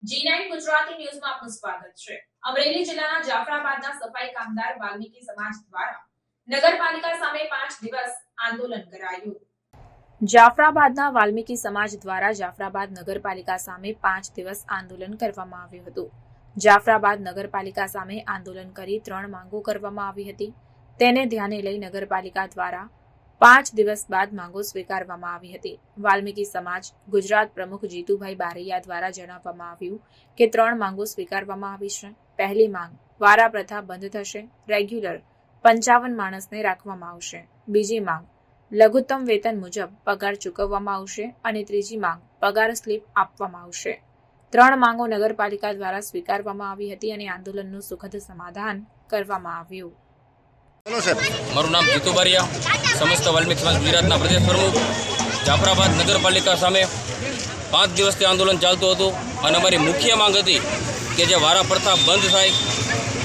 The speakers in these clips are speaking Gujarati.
G9 ગુજરાતી ન્યૂઝમાં આપનું સ્વાગત છે। અમરેલી જિલ્લાના જાફરાબાદના સફાઈ કામદાર વાલ્મીકી સમાજ દ્વારા નગરપાલિકા સામે 5 દિવસ આંદોલન કરાયું। જાફરાબાદના વાલ્મીકી સમાજ દ્વારા જાફરાબાદ નગરપાલિકા સામે 5 દિવસ આંદોલન કરવામાં આવ્યું હતું। જાફરાબાદ નગરપાલિકા સામે આંદોલન કરી 3 માંગો કરવામાં આવી હતી। તેને ધ્યાને લઈ નગરપાલિકા દ્વારા 5 દિવસ બાદ માંગો સ્વીકારવામાં આવી હતી। વાલ્મીકી સમાજ ગુજરાત પ્રમુખ જીતુભાઈ બારૈયા દ્વારા જણાવવામાં આવ્યું કે 3 માંગો સ્વીકારવામાં આવી છે। પહેલી માંગ વારા પ્રથા બંધ થશે, રેગ્યુલર 55 માણસને રાખવામાં આવશે। બીજી માંગ લઘુત્તમ વેતન મુજબ પગાર ચૂકવવામાં આવશે અને ત્રીજી માંગ પગાર સ્લીપ આપવામાં આવશે। 3 માંગો નગરપાલિકા દ્વારા સ્વીકારવામાં આવી હતી અને આંદોલનનું સુખદ સમાધાન કરવામાં આવ્યું। મારું નામ જીતુ બારિયા, સમસ્ત વાલ્મીકી સમાજ ગુજરાતના પ્રદેશ પ્રમુખ। જાફરાબાદ નગરપાલિકા સામે 5 દિવસથી આંદોલન ચાલતું હતું અને અમારી મુખ્ય માંગ હતી કે જે વારા પ્રથા બંધ થાય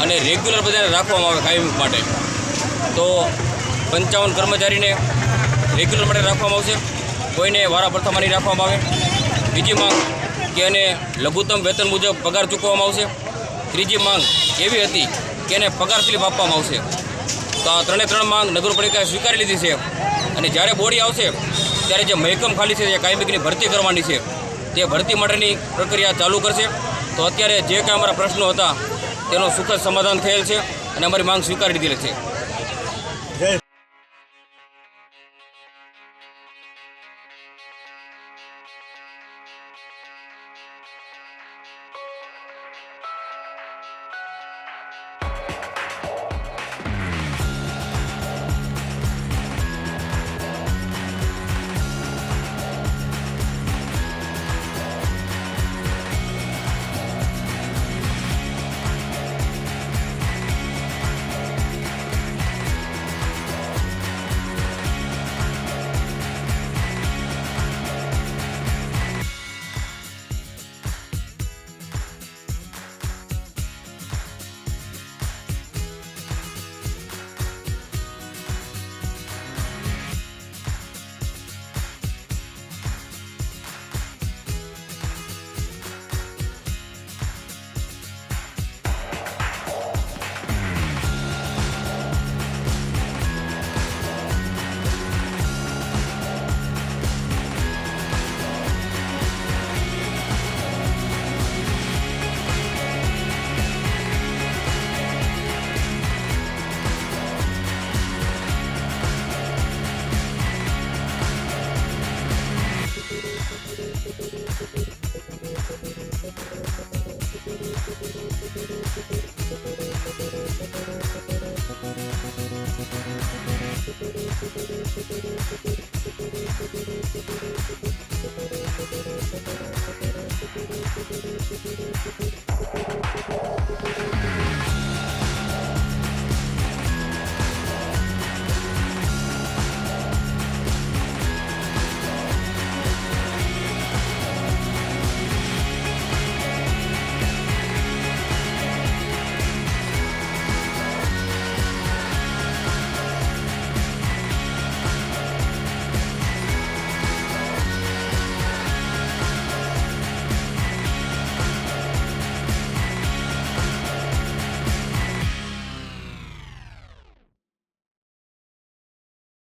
અને રેગ્યુલર બધાને રાખવામાં આવે કાયમ માટે। તો 55 કર્મચારીને રેગ્યુલર માટે રાખવામાં આવશે, કોઈને વારા પ્રથામાં નહીં રાખવામાં આવે। બીજી માંગ કે એને લઘુત્તમ વેતન મુજબ પગાર ચૂકવવામાં આવશે। ત્રીજી માંગ એવી હતી કે એને પગાર સ્લીપ આપવામાં આવશે। તો આ 3 માંગ નગરપાલિકાએ સ્વીકારી લીધી છે અને જ્યારે બોડી આવશે ત્યારે જે મહેકમ ખાલી છે, જે કાયમિકની ભરતી કરવાની છે, તે ભરતી માટેની પ્રક્રિયા ચાલુ કરશે। તો અત્યારે જે કાંઈ અમારા પ્રશ્નો હતા તેનો સુખદ સમાધાન થયેલ છે અને અમારી માંગ સ્વીકારી લીધેલી છે।